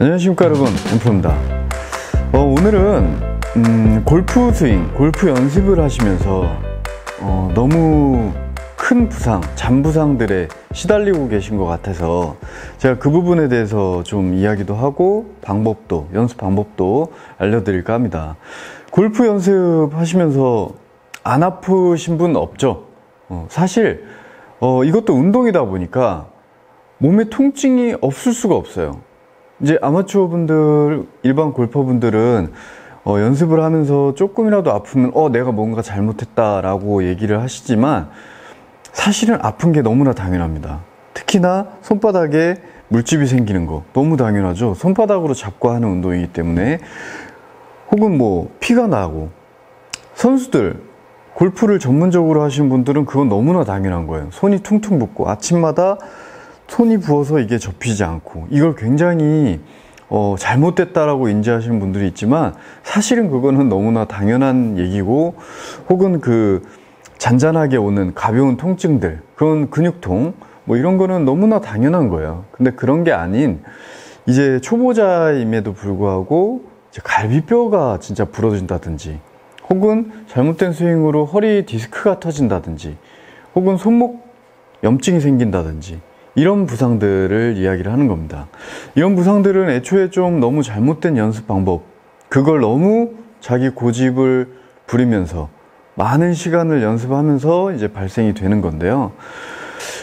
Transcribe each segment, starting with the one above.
안녕하십니까 여러분, 엠프로입니다. 오늘은 골프 스윙, 골프 연습을 하시면서 너무 큰 부상, 잔부상들에 시달리고 계신 것 같아서 제가 그 부분에 대해서 좀 이야기도 하고 연습 방법도 알려드릴까 합니다. 골프 연습하시면서 안 아프신 분 없죠? 사실 이것도 운동이다 보니까 몸에 통증이 없을 수가 없어요. 이제 아마추어 분들, 일반 골퍼 분들은 연습을 하면서 조금이라도 아프면 내가 뭔가 잘못했다라고 얘기를 하시지만 사실은 아픈 게 너무나 당연합니다. 특히나 손바닥에 물집이 생기는 거 너무 당연하죠. 손바닥으로 잡고 하는 운동이기 때문에. 혹은 피가 나고, 선수들 골프를 전문적으로 하시는 분들은 그건 너무나 당연한 거예요. 손이 퉁퉁 붓고 아침마다 손이 부어서 이게 접히지 않고, 이걸 굉장히 잘못됐다라고 인지하시는 분들이 있지만 사실은 그거는 너무나 당연한 얘기고, 혹은 잔잔하게 오는 가벼운 통증들, 그런 근육통 이런 거는 너무나 당연한 거예요. 근데 그런 게 아닌, 이제 초보자임에도 불구하고 이제 갈비뼈가 진짜 부러진다든지, 혹은 잘못된 스윙으로 허리 디스크가 터진다든지, 혹은 손목 염증이 생긴다든지, 이런 부상들을 이야기를 하는 겁니다. 이런 부상들은 애초에 좀 너무 잘못된 연습 방법, 그걸 너무 자기 고집을 부리면서 많은 시간을 연습하면서 이제 발생이 되는 건데요.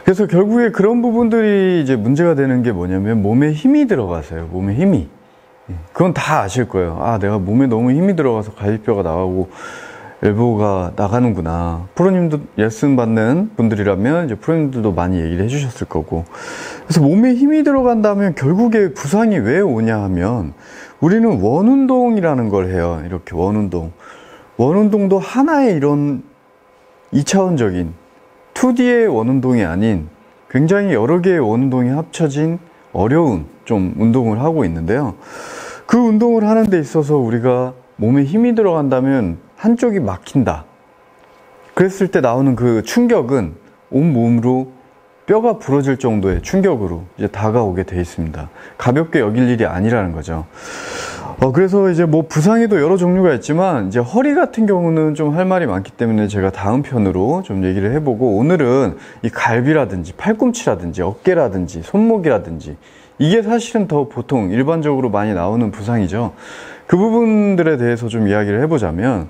그래서 결국에 그런 부분들이 이제 문제가 되는 게 뭐냐면 몸에 힘이 들어가서요. 몸에 힘이. 그건 다 아실 거예요. 내가 몸에 너무 힘이 들어가서 갈비뼈가 나가고 엘보가 나가는구나. 프로님도 레슨 받는 분들이라면 이제 프로님들도 많이 얘기를 해주셨을 거고. 그래서 몸에 힘이 들어간다면 결국에 부상이 왜 오냐 하면, 우리는 원운동이라는 걸 해요. 이렇게 원운동. 원운동도 하나의 이런 2차원적인 2D의 원운동이 아닌 굉장히 여러 개의 원운동이 합쳐진 어려운 좀 운동을 하고 있는데요. 그 운동을 하는 데 있어서 우리가 몸에 힘이 들어간다면 한쪽이 막힌다. 그랬을 때 나오는 그 충격은 온몸으로 뼈가 부러질 정도의 충격으로 이제 다가오게 돼 있습니다. 가볍게 여길 일이 아니라는 거죠. 그래서 이제 부상에도 여러 종류가 있지만, 이제 허리 같은 경우는 좀 할 말이 많기 때문에 제가 다음 편으로 좀 얘기를 해보고, 오늘은 이 갈비라든지 팔꿈치라든지 어깨라든지 손목이라든지, 이게 사실은 더 보통 일반적으로 많이 나오는 부상이죠. 그 부분들에 대해서 좀 이야기를 해보자면,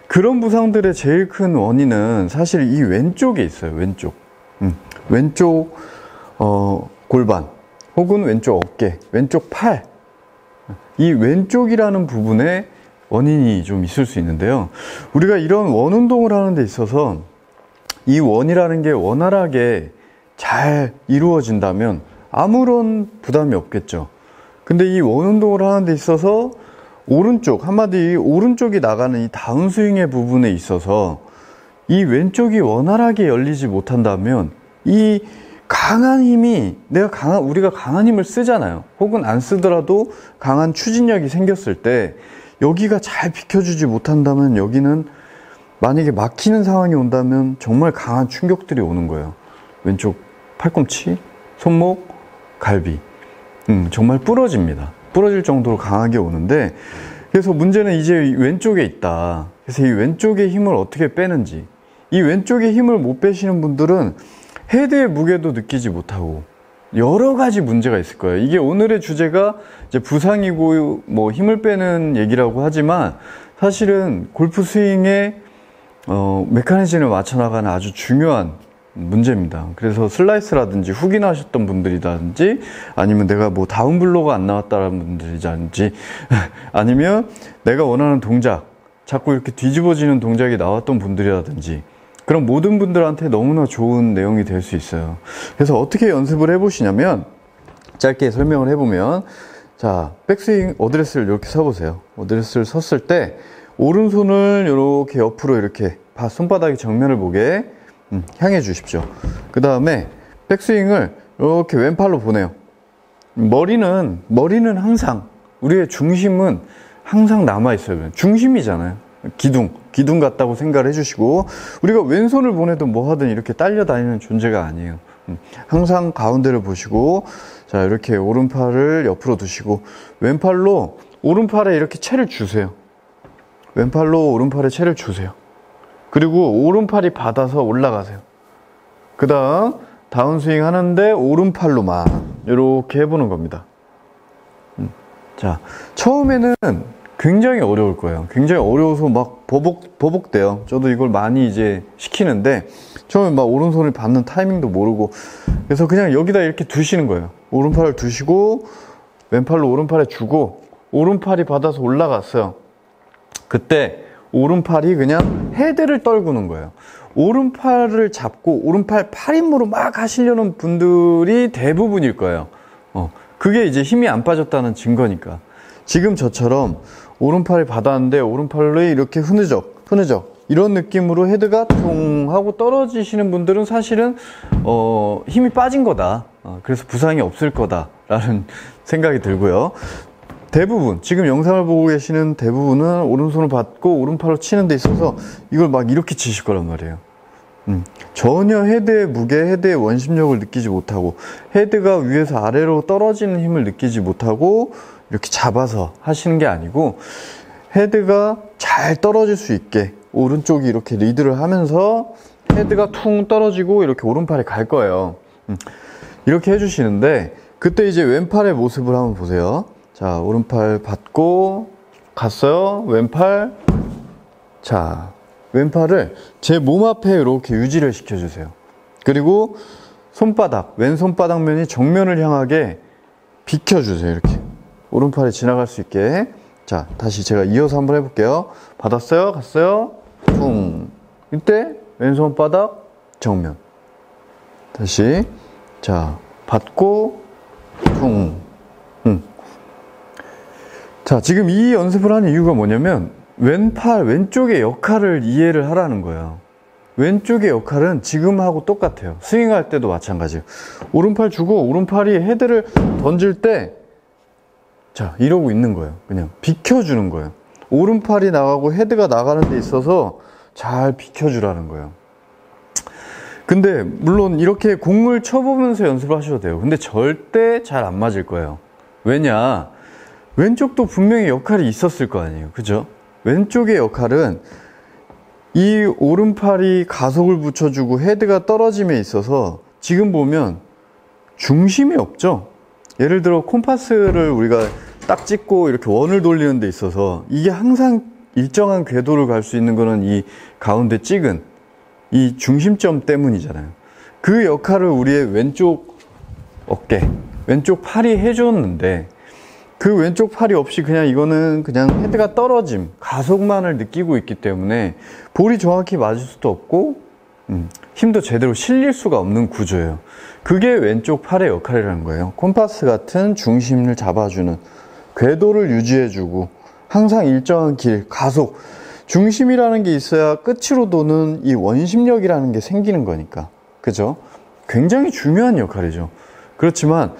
그런 부상들의 제일 큰 원인은 사실 이 왼쪽에 있어요. 왼쪽 골반, 혹은 왼쪽 어깨, 왼쪽 팔, 이 왼쪽이라는 부분에 원인이 좀 있을 수 있는데요. 우리가 이런 원운동을 하는 데 있어서 이 원이라는 게 원활하게 잘 이루어진다면 아무런 부담이 없겠죠. 근데 이 원운동을 하는 데 있어서 오른쪽, 한마디 오른쪽이 나가는 이 다운스윙의 부분에 있어서 이 왼쪽이 원활하게 열리지 못한다면, 이 강한 힘이, 우리가 강한 힘을 쓰잖아요. 혹은 안 쓰더라도 강한 추진력이 생겼을 때 여기가 잘 비켜주지 못한다면, 여기는 만약에 막히는 상황이 온다면 정말 강한 충격들이 오는 거예요. 왼쪽 팔꿈치, 손목, 갈비, 정말 부러집니다. 부러질 정도로 강하게 오는데, 그래서 문제는 이제 왼쪽에 있다. 그래서 이 왼쪽의 힘을 어떻게 빼는지. 이 왼쪽의 힘을 못 빼시는 분들은 헤드의 무게도 느끼지 못하고 여러 가지 문제가 있을 거예요. 이게 오늘의 주제가 이제 부상이고 힘을 빼는 얘기라고 하지만, 사실은 골프 스윙의 메커니즘을 맞춰 나가는 아주 중요한 문제입니다. 그래서 슬라이스라든지 훅인 하셨던 분들이라든지, 아니면 내가 다운블로가 안 나왔다는 분들이라든지, 아니면 내가 원하는 동작, 자꾸 이렇게 뒤집어지는 동작이 나왔던 분들이라든지, 그런 모든 분들한테 너무나 좋은 내용이 될 수 있어요. 그래서 어떻게 연습을 해보시냐면, 짧게 설명을 해보면, 자, 백스윙 어드레스를 이렇게 서보세요. 어드레스를 섰을 때 오른손을 이렇게 옆으로 이렇게 손바닥이 정면을 보게 향해 주십시오. 그 다음에 백스윙을 이렇게 왼팔로 보내요. 머리는 항상, 우리의 중심은 항상 남아있어요. 중심이잖아요. 기둥 같다고 생각을 해주시고, 우리가 왼손을 보내도 뭐 하든 이렇게 딸려다니는 존재가 아니에요. 항상 가운데를 보시고, 자, 이렇게 오른팔을 옆으로 두시고, 왼팔로 오른팔에 이렇게 채를 주세요. 왼팔로 오른팔에 채를 주세요. 그리고 오른팔이 받아서 올라가세요. 그 다음 다운스윙 하는데 오른팔로만 이렇게 해보는 겁니다. 자, 처음에는 굉장히 어려울 거예요. 굉장히 어려워서 막 버벅대요. 저도 이걸 많이 이제 시키는데 처음에 막 오른손을 받는 타이밍도 모르고, 그래서 그냥 여기다 이렇게 두시는 거예요. 오른팔을 두시고 왼팔로 오른팔에 주고 오른팔이 받아서 올라갔어요. 그때 오른팔이 그냥 헤드를 떨구는 거예요. 오른팔을 잡고 오른팔 팔힘으로 막 하시려는 분들이 대부분일 거예요. 그게 이제 힘이 안 빠졌다는 증거니까. 지금 저처럼 오른팔을 받았는데 오른팔로 이렇게 흐느적 이런 느낌으로 헤드가 퉁 하고 떨어지시는 분들은 사실은 힘이 빠진 거다. 그래서 부상이 없을 거다라는 생각이 들고요. 대부분 지금 영상을 보고 계시는 대부분은 오른손을 받고 오른팔로 치는 데 있어서 이걸 막 이렇게 치실 거란 말이에요. 전혀 헤드의 무게, 헤드의 원심력을 느끼지 못하고 헤드가 위에서 아래로 떨어지는 힘을 느끼지 못하고 이렇게 잡아서 하시는 게 아니고, 헤드가 잘 떨어질 수 있게 오른쪽이 이렇게 리드를 하면서 헤드가 퉁 떨어지고 이렇게 오른팔이 갈 거예요. 이렇게 해주시는데, 그때 이제 왼팔의 모습을 한번 보세요. 자, 오른팔 받고 갔어요. 왼팔. 자, 왼팔을 제 몸 앞에 이렇게 유지를 시켜주세요. 그리고 손바닥, 왼손바닥면이 정면을 향하게 비켜주세요. 이렇게 오른팔이 지나갈 수 있게. 자, 다시 제가 이어서 한번 해볼게요. 받았어요. 갔어요. 퉁. 이때 왼손바닥 정면. 다시. 자, 받고 퉁. 자, 지금 이 연습을 하는 이유가 뭐냐면 왼쪽의 역할을 이해를 하라는 거예요. 왼쪽의 역할은 지금하고 똑같아요. 스윙할 때도 마찬가지예요. 오른팔 주고 오른팔이 헤드를 던질 때, 자, 이러고 있는 거예요. 그냥 비켜주는 거예요. 오른팔이 나가고 헤드가 나가는 데 있어서 잘 비켜주라는 거예요. 근데 물론 이렇게 공을 쳐보면서 연습을 하셔도 돼요. 근데 절대 잘 안 맞을 거예요. 왜냐? 왼쪽도 분명히 역할이 있었을 거 아니에요. 그죠? 왼쪽의 역할은 이 오른팔이 가속을 붙여주고 헤드가 떨어짐에 있어서 지금 보면 중심이 없죠? 예를 들어 콤파스를 우리가 딱 찍고 이렇게 원을 돌리는 데 있어서 이게 항상 일정한 궤도를 갈 수 있는 거는 이 가운데 찍은 이 중심점 때문이잖아요. 그 역할을 우리의 왼쪽 어깨, 왼쪽 팔이 해줬는데, 그 왼쪽 팔이 없이 그냥 이거는 그냥 헤드가 떨어짐, 가속만을 느끼고 있기 때문에 볼이 정확히 맞을 수도 없고 힘도 제대로 실릴 수가 없는 구조예요. 그게 왼쪽 팔의 역할이라는 거예요. 콤파스 같은 중심을 잡아주는, 궤도를 유지해주고 항상 일정한 길, 가속, 중심이라는 게 있어야 끝으로 도는 이 원심력이라는 게 생기는 거니까. 그죠? 굉장히 중요한 역할이죠. 그렇지만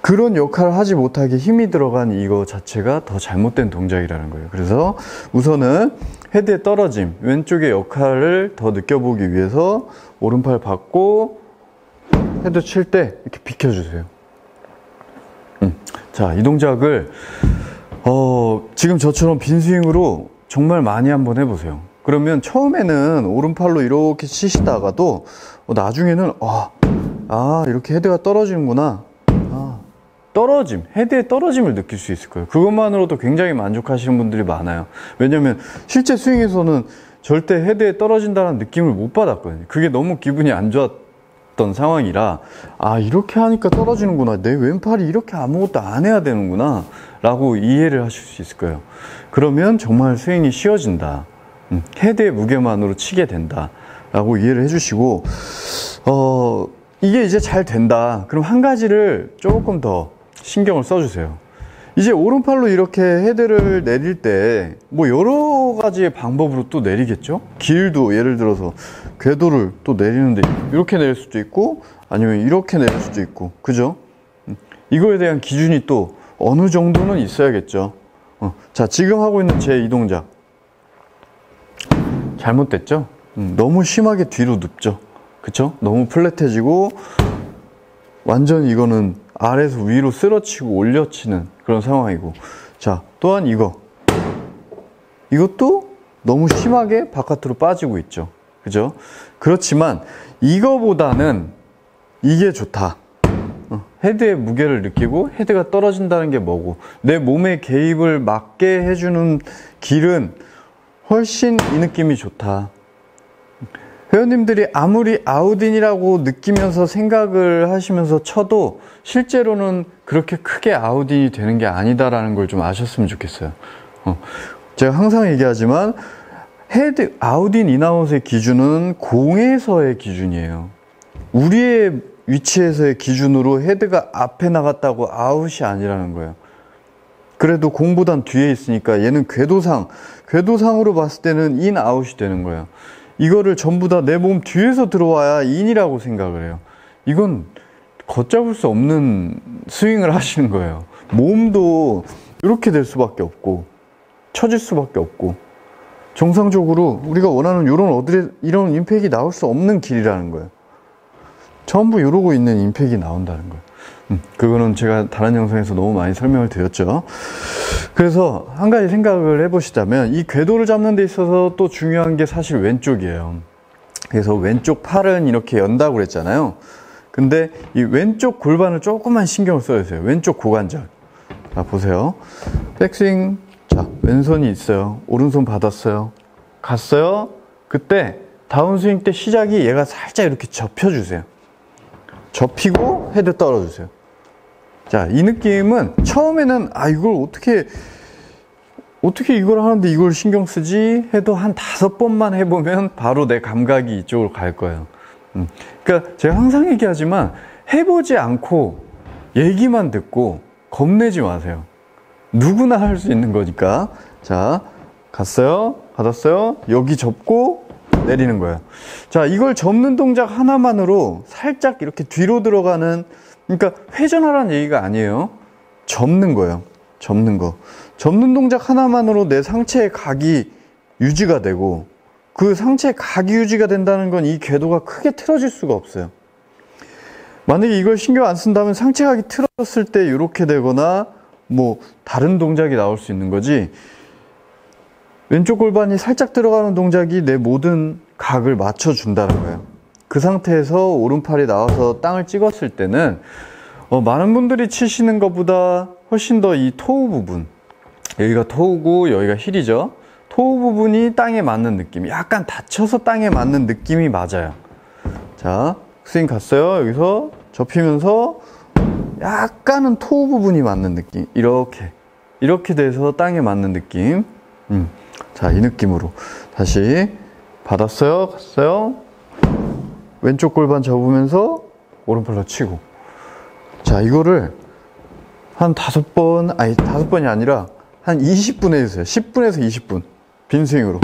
그런 역할을 하지 못하게 힘이 들어간 이거 자체가 더 잘못된 동작이라는 거예요. 그래서 우선은 헤드의 떨어짐, 왼쪽의 역할을 더 느껴보기 위해서 오른팔 받고 헤드 칠 때 이렇게 비켜주세요. 자, 이 동작을 지금 저처럼 빈스윙으로 정말 많이 한번 해보세요. 그러면 처음에는 오른팔로 이렇게 치시다가도 나중에는 이렇게 헤드가 떨어지는구나, 떨어짐, 헤드의 떨어짐을 느낄 수 있을 거예요. 그것만으로도 굉장히 만족하시는 분들이 많아요. 왜냐면 실제 스윙에서는 절대 헤드에 떨어진다는 느낌을 못 받았거든요. 그게 너무 기분이 안 좋았던 상황이라, 이렇게 하니까 떨어지는구나, 내 왼팔이 이렇게 아무것도 안 해야 되는구나 라고 이해를 하실 수 있을 거예요. 그러면 정말 스윙이 쉬워진다, 헤드의 무게만으로 치게 된다 라고 이해를 해주시고, 이게 이제 잘 된다. 그럼 한 가지를 조금 더 신경을 써주세요. 이제 오른팔로 이렇게 헤드를 내릴 때 뭐 여러 가지의 방법으로 또 내리겠죠? 길도 예를 들어서 궤도를 또 내리는데 이렇게 내릴 수도 있고 아니면 이렇게 내릴 수도 있고, 그죠? 이거에 대한 기준이 또 어느 정도는 있어야겠죠. 자, 지금 하고 있는 제 이 동작 잘못됐죠? 너무 심하게 뒤로 눕죠. 그쵸? 너무 플랫해지고 완전히 이거는 아래에서 위로 쓸어치고 올려치는 그런 상황이고, 자, 또한 이것도 너무 심하게 바깥으로 빠지고 있죠. 그죠? 그렇지만 이거보다는 이게 좋다. 헤드의 무게를 느끼고 헤드가 떨어진다는 게 뭐고, 내 몸의 개입을 막게 해주는 길은 훨씬 이 느낌이 좋다. 회원님들이 아무리 아웃인이라고 느끼면서 생각을 하시면서 쳐도 실제로는 그렇게 크게 아웃인이 되는 게 아니다라는 걸 좀 아셨으면 좋겠어요. 제가 항상 얘기하지만 헤드 아웃인 인아웃의 기준은 공에서의 기준이에요. 우리의 위치에서의 기준으로 헤드가 앞에 나갔다고 아웃이 아니라는 거예요. 그래도 공보단 뒤에 있으니까 얘는 궤도상으로 봤을 때는 인 아웃이 되는 거예요. 이거를 전부 다 내 몸 뒤에서 들어와야 인이라고 생각을 해요. 이건 걷잡을 수 없는 스윙을 하시는 거예요. 몸도 이렇게 될 수밖에 없고 처질 수밖에 없고, 정상적으로 우리가 원하는 이런 임팩이 나올 수 없는 길이라는 거예요. 전부 이러고 있는 임팩이 나온다는 거예요. 그거는 제가 다른 영상에서 너무 많이 설명을 드렸죠. 그래서 한 가지 생각을 해보시자면 이 궤도를 잡는 데 있어서 또 중요한 게 사실 왼쪽이에요. 그래서 왼쪽 팔은 이렇게 연다고 그랬잖아요. 근데 이 왼쪽 골반을 조금만 신경을 써주세요. 왼쪽 고관절. 자, 보세요. 백스윙. 자, 왼손이 있어요. 오른손 받았어요. 갔어요. 그때 다운스윙 때 시작이 얘가 살짝 이렇게 접혀주세요. 접히고 헤드 떨어주세요. 자, 이 느낌은 처음에는 이걸 어떻게 이걸 하는데 이걸 신경 쓰지 해도 한 5번만 해보면 바로 내 감각이 이쪽으로 갈 거예요. 그러니까 제가 항상 얘기하지만 해보지 않고 얘기만 듣고 겁내지 마세요. 누구나 할 수 있는 거니까. 자, 갔어요. 받았어요. 여기 접고 내리는 거예요. 자, 이걸 접는 동작 하나만으로 살짝 이렇게 뒤로 들어가는, 그러니까 회전하라는 얘기가 아니에요. 접는 거예요. 접는 거. 접는 동작 하나만으로 내 상체의 각이 유지가 되고, 그 상체의 각이 유지가 된다는 건 이 궤도가 크게 틀어질 수가 없어요. 만약에 이걸 신경 안 쓴다면 상체 각이 틀어졌을 때 이렇게 되거나 뭐 다른 동작이 나올 수 있는 거지, 왼쪽 골반이 살짝 들어가는 동작이 내 모든 각을 맞춰준다는 거예요. 그 상태에서 오른팔이 나와서 땅을 찍었을 때는 많은 분들이 치시는 것보다 훨씬 더 이 토우 부분, 여기가 토우고 여기가 힐이죠. 토우 부분이 땅에 맞는 느낌, 약간 닫혀서 땅에 맞는 느낌이 맞아요. 자, 스윙 갔어요. 여기서 접히면서 약간은 토우 부분이 맞는 느낌, 이렇게 돼서 땅에 맞는 느낌. 자, 이 느낌으로 다시 받았어요. 갔어요. 왼쪽 골반 접으면서 오른팔로 치고. 자, 이거를 한 5번이 아니라 한 20분 해주세요. 10분에서 20분 빈스윙으로.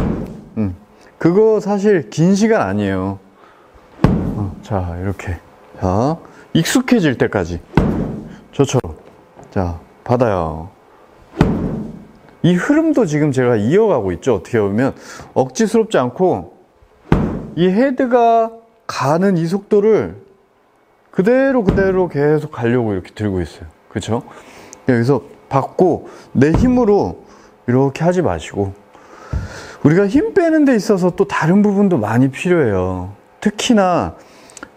그거 사실 긴 시간 아니에요. 자, 이렇게. 자, 익숙해질 때까지 저처럼. 자, 받아요. 이 흐름도 지금 제가 이어가고 있죠. 어떻게 보면 억지스럽지 않고 이 헤드가 가는 이 속도를 그대로 계속 가려고 이렇게 들고 있어요. 그렇죠? 여기서 받고 내 힘으로 이렇게 하지 마시고, 우리가 힘 빼는 데 있어서 또 다른 부분도 많이 필요해요. 특히나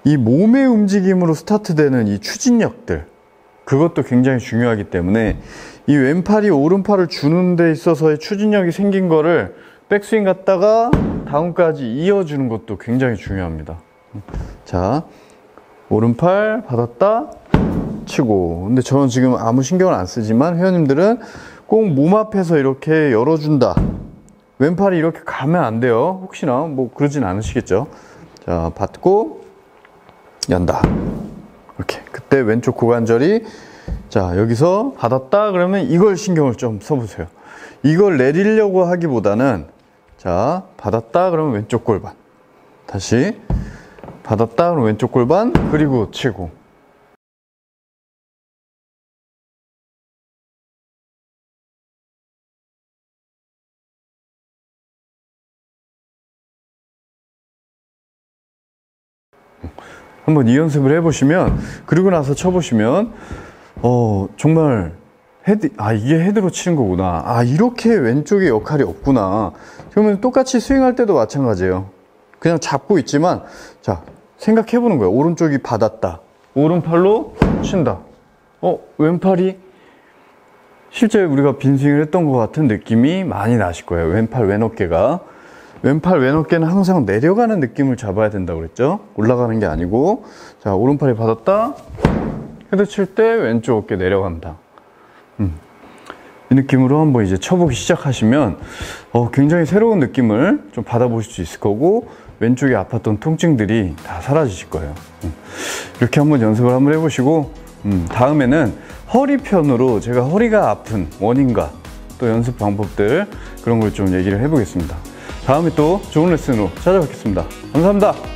이 몸의 움직임으로 스타트되는 이 추진력들, 그것도 굉장히 중요하기 때문에 이 왼팔이 오른팔을 주는 데 있어서의 추진력이 생긴 거를 백스윙 갔다가 다운까지 이어주는 것도 굉장히 중요합니다. 자, 오른팔 받았다 치고. 근데 저는 지금 아무 신경을 안 쓰지만 회원님들은 꼭 몸 앞에서 이렇게 열어준다, 왼팔이 이렇게 가면 안 돼요. 혹시나 뭐 그러진 않으시겠죠. 자, 받고 연다, 이렇게. 그때 왼쪽 고관절이, 자, 여기서 받았다 그러면 이걸 신경을 좀 써보세요. 이걸 내리려고 하기보다는, 자, 받았다 그러면 왼쪽 골반, 다시 받았다 그러면 왼쪽 골반, 그리고 치고. 한번 이 연습을 해보시면, 그리고 나서 쳐보시면 정말 헤드, 이게 헤드로 치는 거구나, 이렇게 왼쪽에 역할이 없구나. 그러면 똑같이 스윙할 때도 마찬가지예요. 그냥 잡고 있지만, 자, 생각해보는 거예요. 오른쪽이 받았다, 오른팔로 친다. 왼팔이 실제 우리가 빈스윙을 했던 것 같은 느낌이 많이 나실 거예요. 왼팔 왼어깨가, 왼팔 왼어깨는 항상 내려가는 느낌을 잡아야 된다고 그랬죠. 올라가는 게 아니고. 자, 오른팔이 받았다, 헤드 칠 때 왼쪽 어깨 내려간다. 이 느낌으로 한번 이제 쳐보기 시작하시면 굉장히 새로운 느낌을 좀 받아보실 수 있을 거고, 왼쪽에 아팠던 통증들이 다 사라지실 거예요. 이렇게 한번 연습을 한번 해보시고, 다음에는 허리 편으로 제가 허리가 아픈 원인과 또 연습 방법들, 그런 걸 좀 얘기를 해보겠습니다. 다음에 또 좋은 레슨으로 찾아뵙겠습니다. 감사합니다.